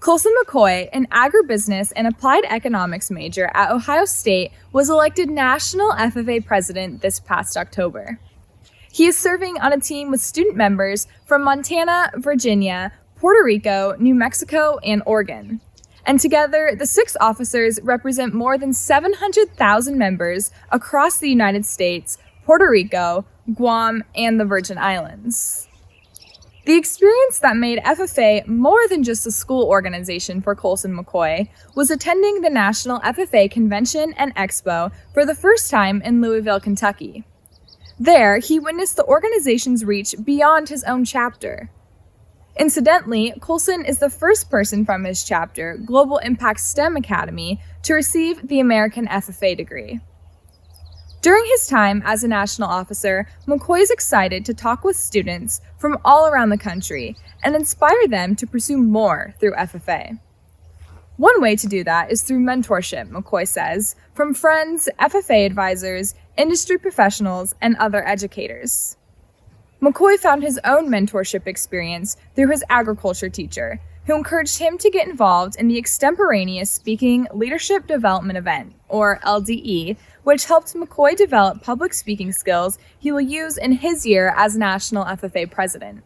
Kolesen McCoy, an agribusiness and applied economics major at Ohio State, was elected National FFA President this past October. He is serving on a team with student members from Montana, Virginia, Puerto Rico, New Mexico, and Oregon. And together, the 6 officers represent more than 700,000 members across the United States, Puerto Rico, Guam, and the Virgin Islands. The experience that made FFA more than just a school organization for Kolesen McCoy was attending the National FFA Convention and Expo for the first time in Louisville, Kentucky. There, he witnessed the organization's reach beyond his own chapter. Incidentally, Kolesen is the first person from his chapter, Global Impact STEM Academy, to receive the American FFA degree. During his time as a national officer, McCoy is excited to talk with students from all around the country and inspire them to pursue more through FFA. One way to do that is through mentorship, McCoy says, from friends, FFA advisors, industry professionals, and other educators. McCoy found his own mentorship experience through his agriculture teacher, who encouraged him to get involved in the extemporaneous speaking leadership development event, or LDE, which helped McCoy develop public speaking skills he will use in his year as National FFA President.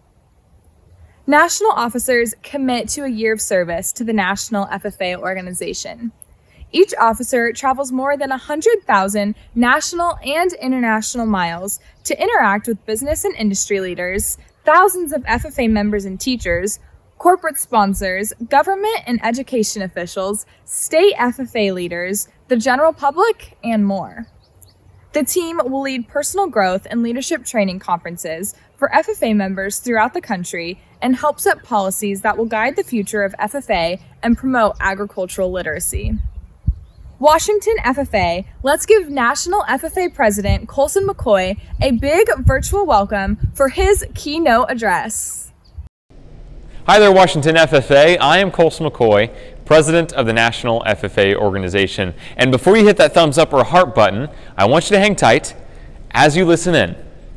National officers commit to a year of service to the National FFA organization. Each officer travels more than 100,000 national and international miles to interact with business and industry leaders, thousands of FFA members and teachers, corporate sponsors, government and education officials, state FFA leaders, the general public, and more. The team will lead personal growth and leadership training conferences for FFA members throughout the country and help set policies that will guide the future of FFA and promote agricultural literacy. Washington FFA, let's give National FFA President Kolesen McCoy a big virtual welcome for his keynote address. Hi there, Washington FFA. I am Kolesen McCoy, President of the National FFA Organization. And before you hit that thumbs up or heart button, I want you to hang tight. As you listen in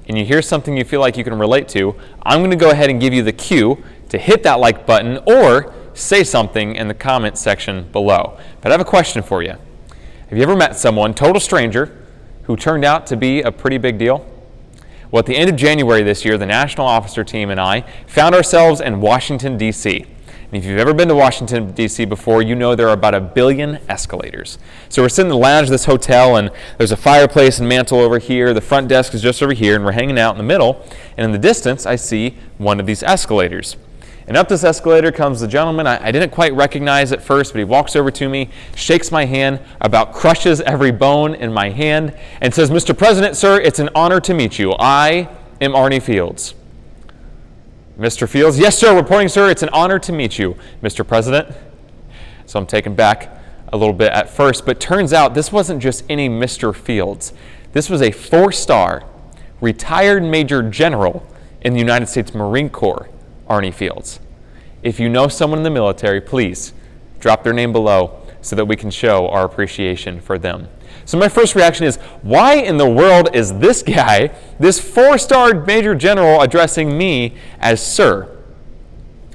and you hear something you feel like you can relate to, I'm going to go ahead and give you the cue to hit that like button or say something in the comment section below. But I have a question for you. Have you ever met someone, total stranger, who turned out to be a pretty big deal? Well, at the end of January this year, the National Officer Team and I found ourselves in Washington, D.C. And if you've ever been to Washington, D.C. before, you know there are about 1 billion escalators. So we're sitting in the lounge of this hotel, and there's a fireplace and mantle over here. The front desk is just over here, and we're hanging out in the middle. And in the distance, I see one of these escalators. And up this escalator comes the gentleman I didn't quite recognize at first, but he walks over to me, shakes my hand, about crushes every bone in my hand, and says, "Mr. President, sir, it's an honor to meet you. I am Arnie Fields." Mr. Fields, "Yes, sir, reporting, sir. It's an honor to meet you, Mr. President." So I'm taken back a little bit at first, but turns out this wasn't just any Mr. Fields. This was a 4-star retired Major General in the United States Marine Corps, Arnie Fields. If you know someone in the military, please drop their name below so that we can show our appreciation for them. So my first reaction is, why in the world is this guy, this 4-star Major General, addressing me as sir?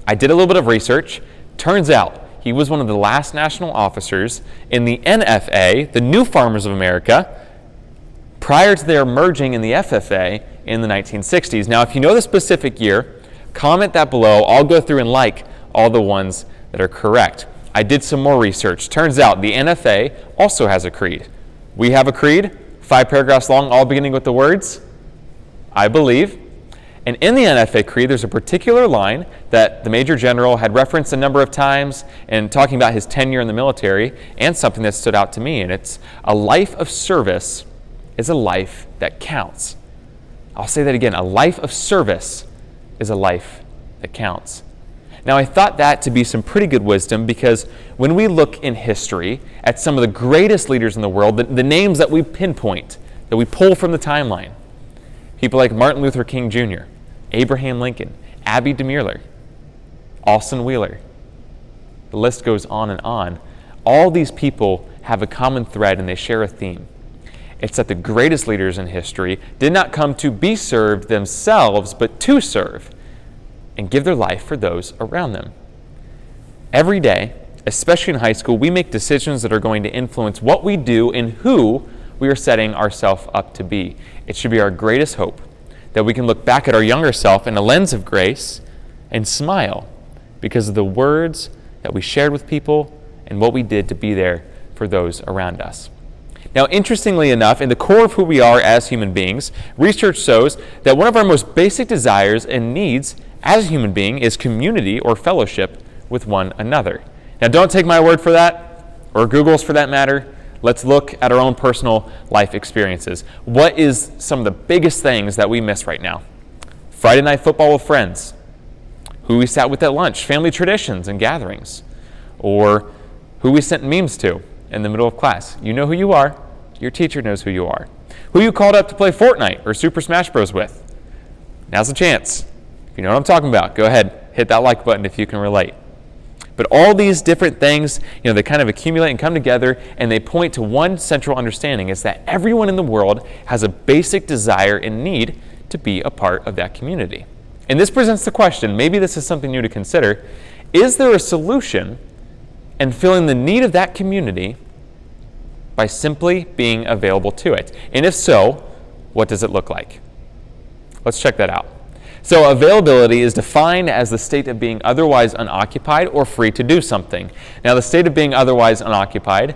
I did a little bit of research. Turns out he was one of the last national officers in the NFA, the New Farmers of America, prior to their merging in the FFA in the 1960s. Now, if you know the specific year, comment that below. I'll go through and like all the ones that are correct. I did some more research. Turns out the NFA also has a creed. We have a creed, 5 paragraphs long, all beginning with the words, "I believe." And in the NFA creed, there's a particular line that the Major General had referenced a number of times in talking about his tenure in the military, and something that stood out to me, and it's, "A life of service is a life that counts." I'll say that again, a life of service is a life that counts. Now, I thought that to be some pretty good wisdom, because when we look in history at some of the greatest leaders in the world, the names that we pinpoint, that we pull from the timeline, people like Martin Luther King Jr., Abraham Lincoln, Abby DeMuller, Austin Wheeler, the list goes on and on. All these people have a common thread, and they share a theme. It's that the greatest leaders in history did not come to be served themselves, but to serve and give their life for those around them. Every day, especially in high school, we make decisions that are going to influence what we do and who we are setting ourselves up to be. It should be our greatest hope that we can look back at our younger self in a lens of grace and smile because of the words that we shared with people and what we did to be there for those around us. Now, interestingly enough, in the core of who we are as human beings, research shows that one of our most basic desires and needs as a human being is community or fellowship with one another. Now, don't take my word for that, or Google's for that matter. Let's look at our own personal life experiences. What is some of the biggest things that we miss right now? Friday night football with friends, who we sat with at lunch, family traditions and gatherings, or who we sent memes to in the middle of class. You know who you are. Your teacher knows who you are. Who you called up to play Fortnite or Super Smash Bros. With. Now's the chance. If you know what I'm talking about, go ahead, hit that like button if you can relate. But all these different things, they kind of accumulate and come together, and they point to one central understanding, is that everyone in the world has a basic desire and need to be a part of that community. And this presents the question, maybe this is something new to consider, is there a solution in filling the need of that community by simply being available to it? And if so, what does it look like? Let's check that out. So availability is defined as the state of being otherwise unoccupied or free to do something. Now, the state of being otherwise unoccupied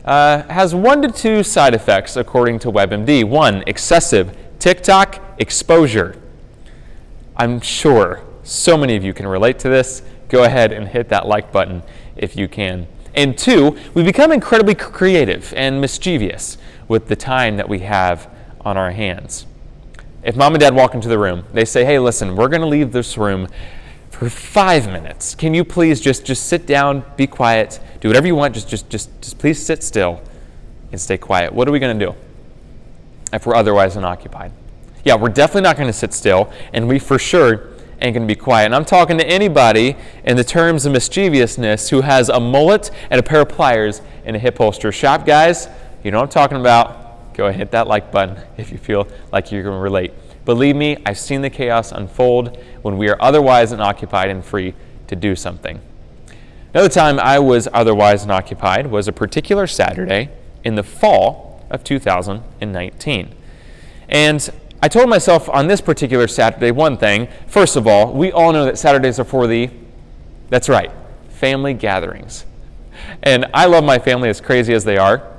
has 1 to 2 side effects according to WebMD. 1, excessive TikTok exposure. I'm sure so many of you can relate to this. Go ahead and hit that like button if you can. And 2, we become incredibly creative and mischievous with the time that we have on our hands. If mom and dad walk into the room, they say, hey, listen, we're going to leave this room for 5 minutes. Can you please just sit down, be quiet, do whatever you want, just please sit still and stay quiet. What are we going to do if we're otherwise unoccupied? Yeah, we're definitely not going to sit still, and we for sure ain't going to be quiet. And I'm talking to anybody in the terms of mischievousness who has a mullet and a pair of pliers and a hip holster. Shop guys, you know what I'm talking about. Go ahead and hit that like button if you feel like you're going to relate. Believe me, I've seen the chaos unfold when we are otherwise unoccupied and free to do something. Another time I was otherwise unoccupied was a particular Saturday in the fall of 2019. And I told myself on this particular Saturday one thing. First of all, we all know that Saturdays are for that's right, family gatherings. And I love my family as crazy as they are.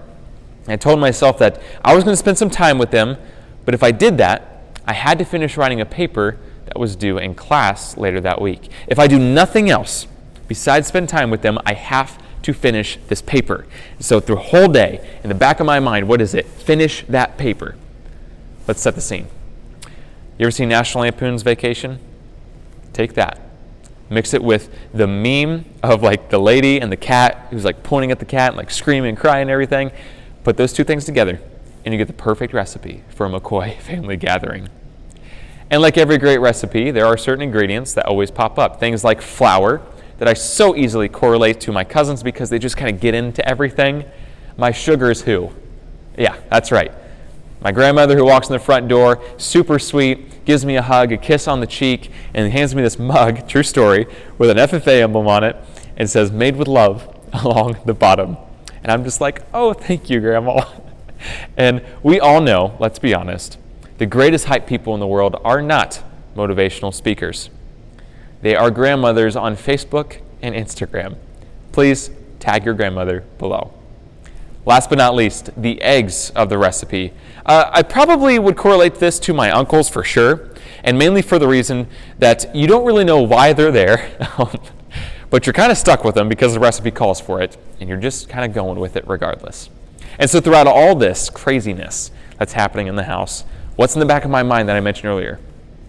I told myself that I was going to spend some time with them, but if I did that, I had to finish writing a paper that was due in class later that week. If I do nothing else besides spend time with them, I have to finish this paper. So through the whole day, in the back of my mind, what is it? Finish that paper. Let's set the scene. You ever seen National Lampoon's Vacation? Take that. Mix it with the meme of the lady and the cat who's pointing at the cat and screaming and crying and everything. Put those two things together and you get the perfect recipe for a McCoy family gathering. And like every great recipe, there are certain ingredients that always pop up. Things like flour that I so easily correlate to my cousins because they just kind of get into everything. My sugar is who? Yeah, that's right. My grandmother who walks in the front door, super sweet, gives me a hug, a kiss on the cheek, and hands me this mug, true story, with an FFA emblem on it, and says, made with love, along the bottom. And I'm just like, oh, thank you, Grandma. And we all know, let's be honest, the greatest hype people in the world are not motivational speakers. They are grandmothers on Facebook and Instagram. Please tag your grandmother below. Last but not least, the eggs of the recipe. I probably would correlate this to my uncles for sure, and mainly for the reason that you don't really know why they're there, but you're kind of stuck with them because the recipe calls for it, and you're just kind of going with it regardless. And so throughout all this craziness that's happening in the house, what's in the back of my mind that I mentioned earlier?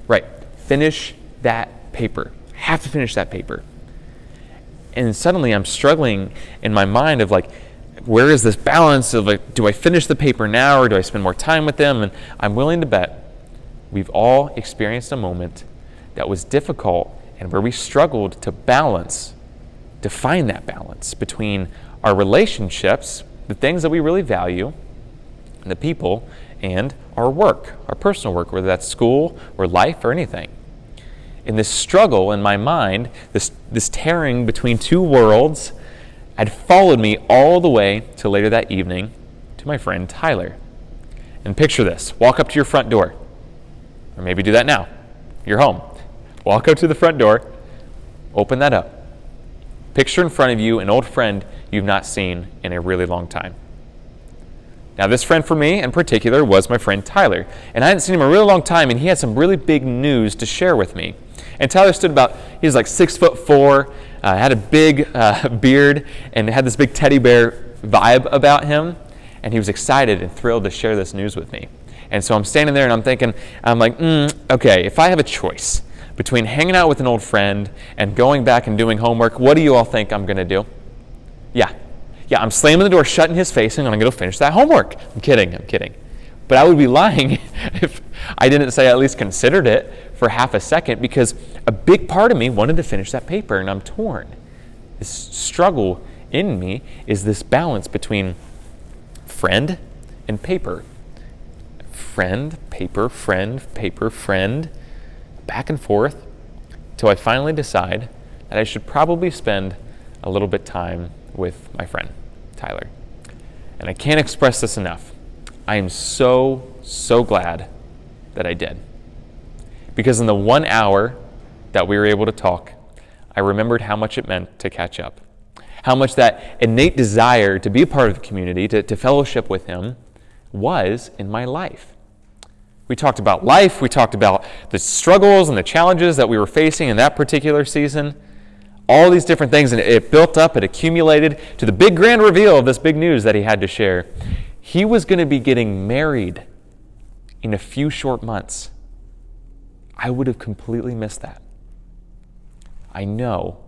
Right, finish that paper. I have to finish that paper. And suddenly I'm struggling in my mind of where is this balance of do I finish the paper now or do I spend more time with them? And I'm willing to bet we've all experienced a moment that was difficult and where we struggled to find that balance between our relationships, the things that we really value, the people, and our work, our personal work, whether that's school or life or anything. in this struggle in my mind, this tearing between two worlds, had followed me all the way to later that evening to my friend Tyler. And picture this. Walk up to your front door. Or maybe do that now. You're home. Walk up to the front door. Open that up. Picture in front of you an old friend you've not seen in a really long time. Now, this friend for me in particular was my friend Tyler. And I hadn't seen him in a really long time, and he had some really big news to share with me. And Tyler he was like 6'4", had a big beard, and had this big teddy bear vibe about him. And he was excited and thrilled to share this news with me. And so I'm standing there and I'm like, okay, if I have a choice between hanging out with an old friend and going back and doing homework, what do you all think I'm going to do? Yeah, I'm slamming the door shut in his face and I'm going to go finish that homework. I'm kidding. But I would be lying if I didn't say I at least considered it for half a second, because a big part of me wanted to finish that paper, and I'm torn. This struggle in me is this balance between friend and paper. Friend, paper, friend, back and forth, till I finally decide that I should probably spend a little bit time with my friend, Tyler. And I can't express this enough. I am so glad that I did. Because in the 1 hour that we were able to talk, I remembered how much it meant to catch up. How much that innate desire to be a part of the community, to fellowship with him, was in my life. We talked about life, we talked about the struggles and the challenges that we were facing in that particular season, all these different things, and it built up, it accumulated to the big grand reveal of this big news that he had to share. He was going to be getting married in a few short months. I would have completely missed that. I know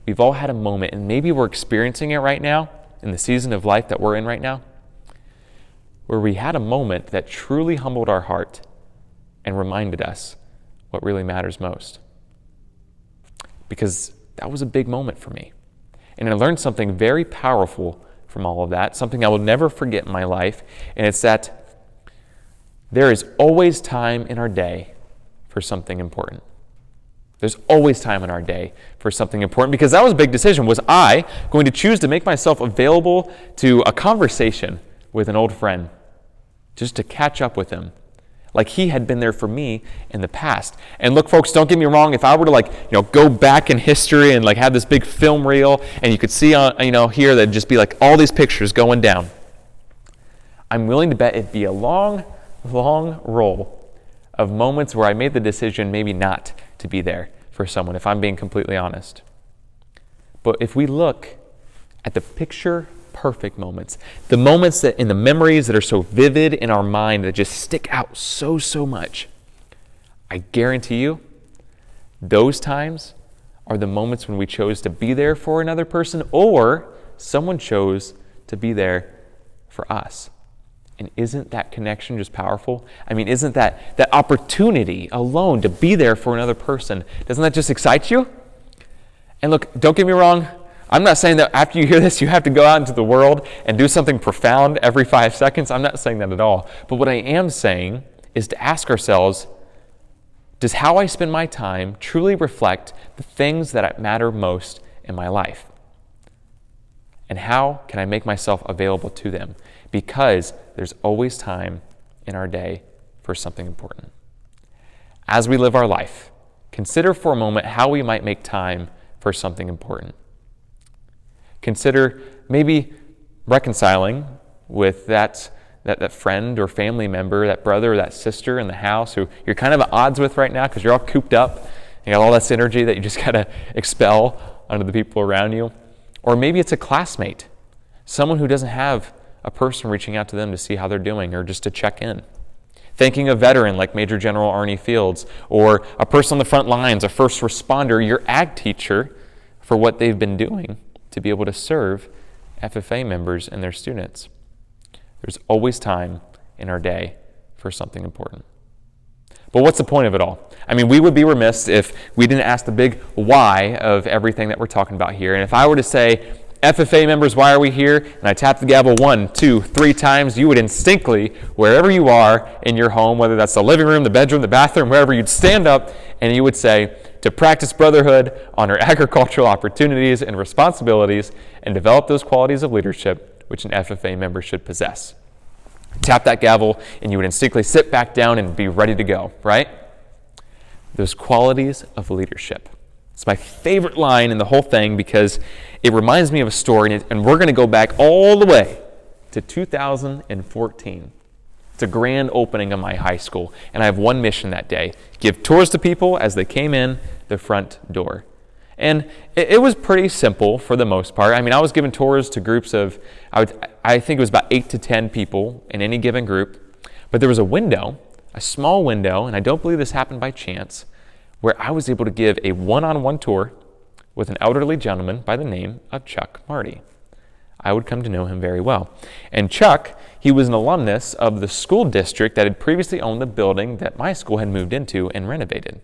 we've all had a moment, and maybe we're experiencing it right now, in the season of life that we're in right now, where we had a moment that truly humbled our heart and reminded us what really matters most. Because that was a big moment for me. And I learned something very powerful from all of that, something I will never forget in my life, and it's that there is always time in our day for something important. There's always time in our day for something important, because that was a big decision. Was I going to choose to make myself available to a conversation with an old friend, just to catch up with him, like he had been there for me in the past? And look, folks, don't get me wrong. If I were to go back in history and have this big film reel, and you could see here that'd just be all these pictures going down, I'm willing to bet it'd be a long roll of moments where I made the decision maybe not to be there for someone, if I'm being completely honest. But if we look at the picture-perfect moments, the moments that in the memories that are so vivid in our mind that just stick out so much, I guarantee you, those times are the moments when we chose to be there for another person, or someone chose to be there for us. And isn't that connection just powerful? I mean, isn't that opportunity alone to be there for another person, doesn't that just excite you? And look, don't get me wrong, I'm not saying that after you hear this, you have to go out into the world and do something profound every 5 seconds. I'm not saying that at all. But what I am saying is to ask ourselves, does how I spend my time truly reflect the things that matter most in my life? And how can I make myself available to them? Because there's always time in our day for something important. As we live our life, consider for a moment how we might make time for something important. Consider maybe reconciling with that friend or family member, that brother or that sister in the house who you're kind of at odds with right now because you're all cooped up. You got all this energy that you just got to expel onto the people around you. Or maybe it's a classmate, someone who doesn't have a person reaching out to them to see how they're doing or just to check in. Thanking a veteran like Major General Arnie Fields, or a person on the front lines, a first responder, your ag teacher, for what they've been doing to be able to serve FFA members and their students. There's always time in our day for something important. But what's the point of it all? I mean, we would be remiss if we didn't ask the big why of everything that we're talking about here. And if I were to say, FFA members, why are we here? And I tap the gavel 1, 2, 3 times, you would instinctively, wherever you are in your home, whether that's the living room, the bedroom, the bathroom, wherever, you'd stand up and you would say, to practice brotherhood, honor agricultural opportunities and responsibilities, and develop those qualities of leadership which an FFA member should possess. Tap that gavel, and you would instinctively sit back down and be ready to go, right? Those qualities of leadership. It's my favorite line in the whole thing because it reminds me of a story, and we're going to go back all the way to 2014. It's a grand opening of my high school, and I have one mission that day: give tours to people as they came in the front door. And it was pretty simple for the most part. I mean, I was giving tours to groups of, I think it was about 8 to 10 people in any given group, but there was a window, a small window, and I don't believe this happened by chance, where I was able to give a one-on-one tour with an elderly gentleman by the name of Chuck Marty. I would come to know him very well. And Chuck, he was an alumnus of the school district that had previously owned the building that my school had moved into and renovated.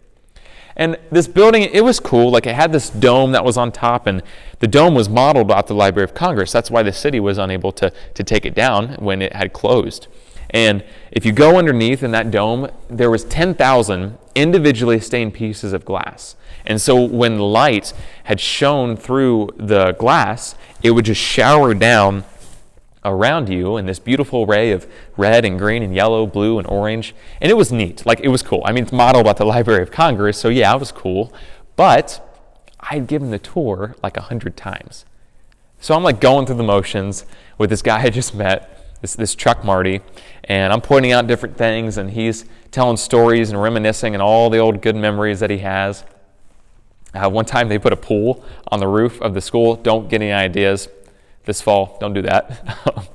And this building, it was cool. Like, it had this dome that was on top, and the dome was modeled off the Library of Congress. That's why the city was unable to take it down when it had closed. And if you go underneath in that dome, there was 10,000 individually stained pieces of glass. And so when the light had shone through the glass, it would just shower down around you in this beautiful array of red and green and yellow, blue and orange. And it was neat. Like, it was cool. I mean, it's modeled at the Library of Congress, so yeah, it was cool. But I'd given the tour like 100 times. So I'm like going through the motions with this guy I just met, this Chuck Marty, and I'm pointing out different things, and he's telling stories and reminiscing and all the old good memories that he has. One time they put a pool on the roof of the school. Don't get any ideas this fall. Don't do that.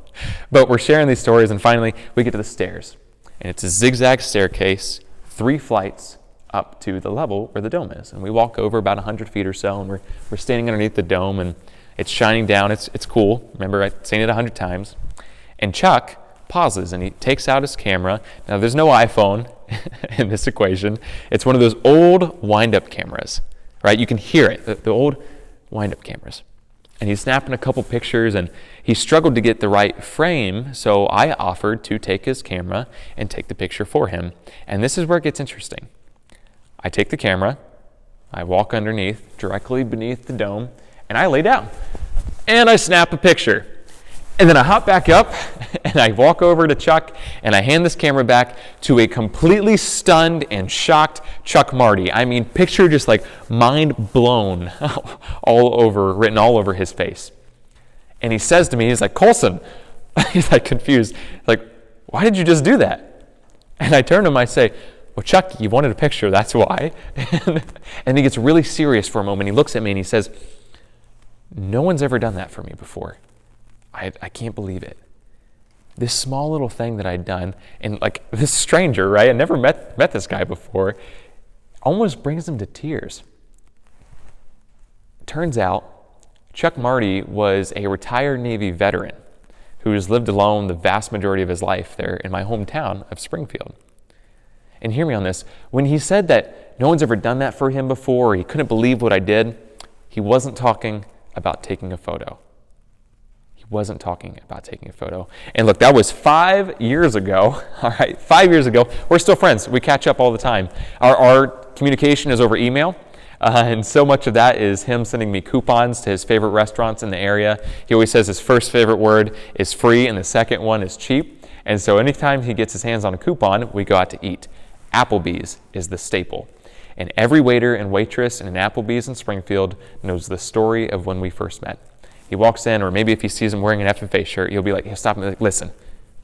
But we're sharing these stories, and finally we get to the stairs. And it's a zigzag staircase, 3 flights up to the level where the dome is. And we walk over about 100 feet or so, and we're standing underneath the dome, and it's shining down. It's cool. Remember, I've seen it 100 times. And Chuck pauses, and he takes out his camera. Now, there's no iPhone in this equation. It's one of those old wind-up cameras, right? You can hear it, the old wind-up cameras. And he's snapping a couple pictures, and he struggled to get the right frame, so I offered to take his camera and take the picture for him. And this is where it gets interesting. I take the camera, I walk underneath, directly beneath the dome, and I lay down. And I snap a picture. And then I hop back up, and I walk over to Chuck, and I hand this camera back to a completely stunned and shocked Chuck Marty. I mean, picture just like mind blown written all over his face. And he says to me, he's like, "Kolesen," he's like confused, like, "Why did you just do that?" And I turn to him, I say, "Well, Chuck, you wanted a picture, that's why." And he gets really serious for a moment. He looks at me and he says, "No one's ever done that for me before. I can't believe it. This small little thing that I'd done," and like this stranger, right? I never met this guy before, almost brings him to tears. Turns out, Chuck Marty was a retired Navy veteran who has lived alone the vast majority of his life there in my hometown of Springfield. And hear me on this. When he said that no one's ever done that for him before, or he couldn't believe what I did, he wasn't talking about taking a photo. Wasn't talking about taking a photo. And look, that was 5 years ago. All right, 5 years ago. We're still friends. We catch up all the time. Our communication is over email, and so much of that is him sending me coupons to his favorite restaurants in the area. He always says his first favorite word is free, and the second one is cheap. And so anytime he gets his hands on a coupon, we go out to eat. Applebee's is the staple. And every waiter and waitress in an Applebee's in Springfield knows the story of when we first met. He walks in, or maybe if he sees him wearing an FFA shirt, he'll be like, he'll stop and be like, "Listen,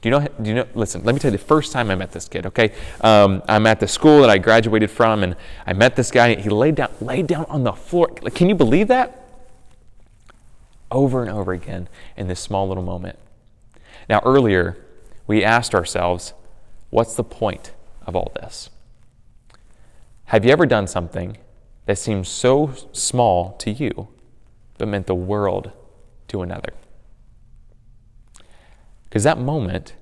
listen, let me tell you the first time I met this kid, okay? I'm at the school that I graduated from, and I met this guy. He laid down on the floor. Like, can you believe that?" Over and over again in this small little moment. Now, earlier, we asked ourselves, what's the point of all this? Have you ever done something that seems so small to you, but meant the world to another? Because that moment,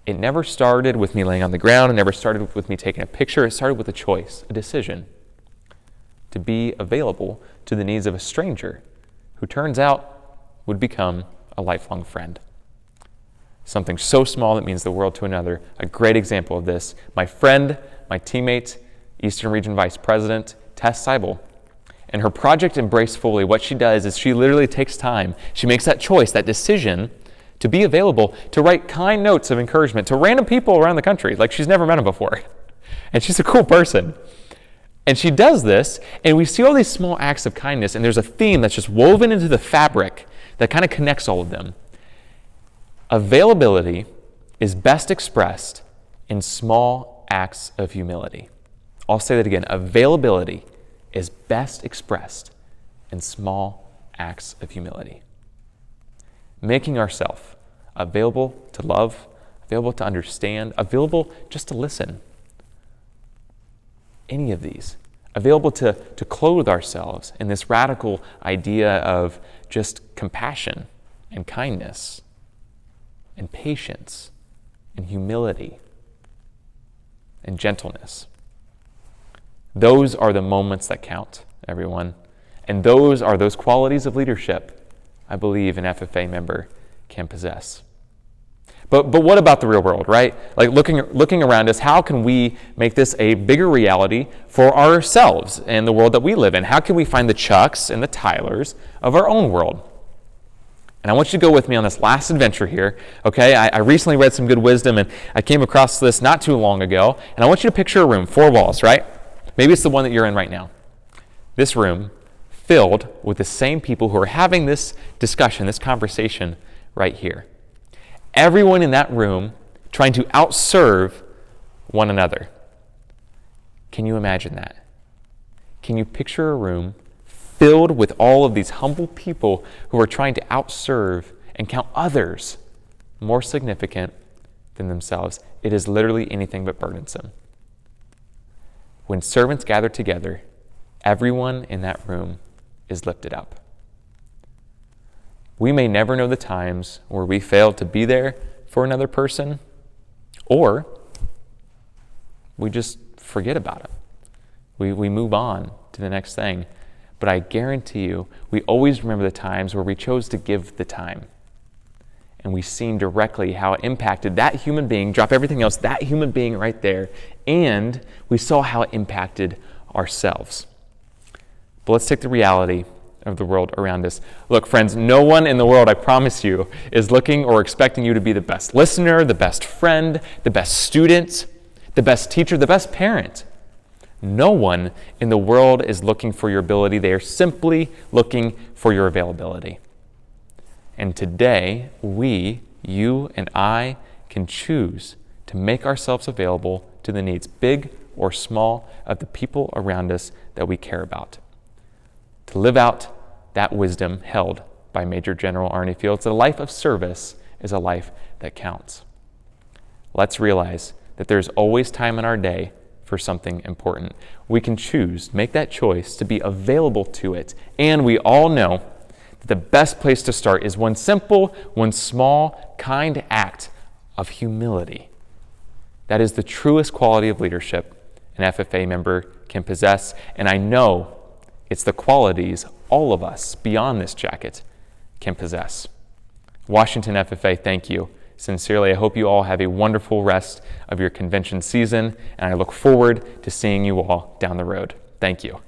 it never started with me laying on the ground. It never started with me taking a picture. It started with a choice, a decision to be available to the needs of a stranger who turns out would become a lifelong friend. Something so small that means the world to another. A great example of this, my friend, my teammate, Eastern Region Vice President, Tess Seibel. And her project Embrace Fully, what she does is she literally takes time. She makes that choice, that decision to be available, to write kind notes of encouragement to random people around the country, like she's never met them before. And she's a cool person. And she does this, and we see all these small acts of kindness, and there's a theme that's just woven into the fabric that kind of connects all of them. Availability is best expressed in small acts of humility. I'll say that again. Availability is best expressed in small acts of humility. Making ourselves available to love, available to understand, available just to listen. Any of these. Available to clothe ourselves in this radical idea of just compassion and kindness and patience and humility and gentleness. Those are the moments that count, everyone. And those are those qualities of leadership I believe an FFA member can possess. But what about the real world, right? Like looking around us, how can we make this a bigger reality for ourselves and the world that we live in? How can we find the Chucks and the Tylers of our own world? And I want you to go with me on this last adventure here, okay? I recently read some good wisdom, and I came across this not too long ago, and I want you to picture a room, 4 walls, right? Maybe it's the one that you're in right now. This room filled with the same people who are having this discussion, this conversation right here. Everyone in that room trying to outserve one another. Can you imagine that? Can you picture a room filled with all of these humble people who are trying to outserve and count others more significant than themselves? It is literally anything but burdensome. When servants gather together, everyone in that room is lifted up. We may never know the times where we failed to be there for another person, or we just forget about it. We move on to the next thing. But I guarantee you, we always remember the times where we chose to give the time. And we've seen directly how it impacted that human being, drop everything else, that human being right there, and we saw how it impacted ourselves. But let's take the reality of the world around us. Look, friends, no one in the world, I promise you, is looking or expecting you to be the best listener, the best friend, the best student, the best teacher, the best parent. No one in the world is looking for your ability. They are simply looking for your availability. And today, we, you and I, can choose to make ourselves available to the needs, big or small, of the people around us that we care about. To live out that wisdom held by Major General Arnie Fields, that a life of service is a life that counts. Let's realize that there's always time in our day for something important. We can choose, make that choice to be available to it. And we all know that the best place to start is one simple, one small, kind act of humility. That is the truest quality of leadership an FFA member can possess. And I know it's the qualities all of us beyond this jacket can possess. Washington FFA, thank you. Sincerely, I hope you all have a wonderful rest of your convention season, and I look forward to seeing you all down the road. Thank you.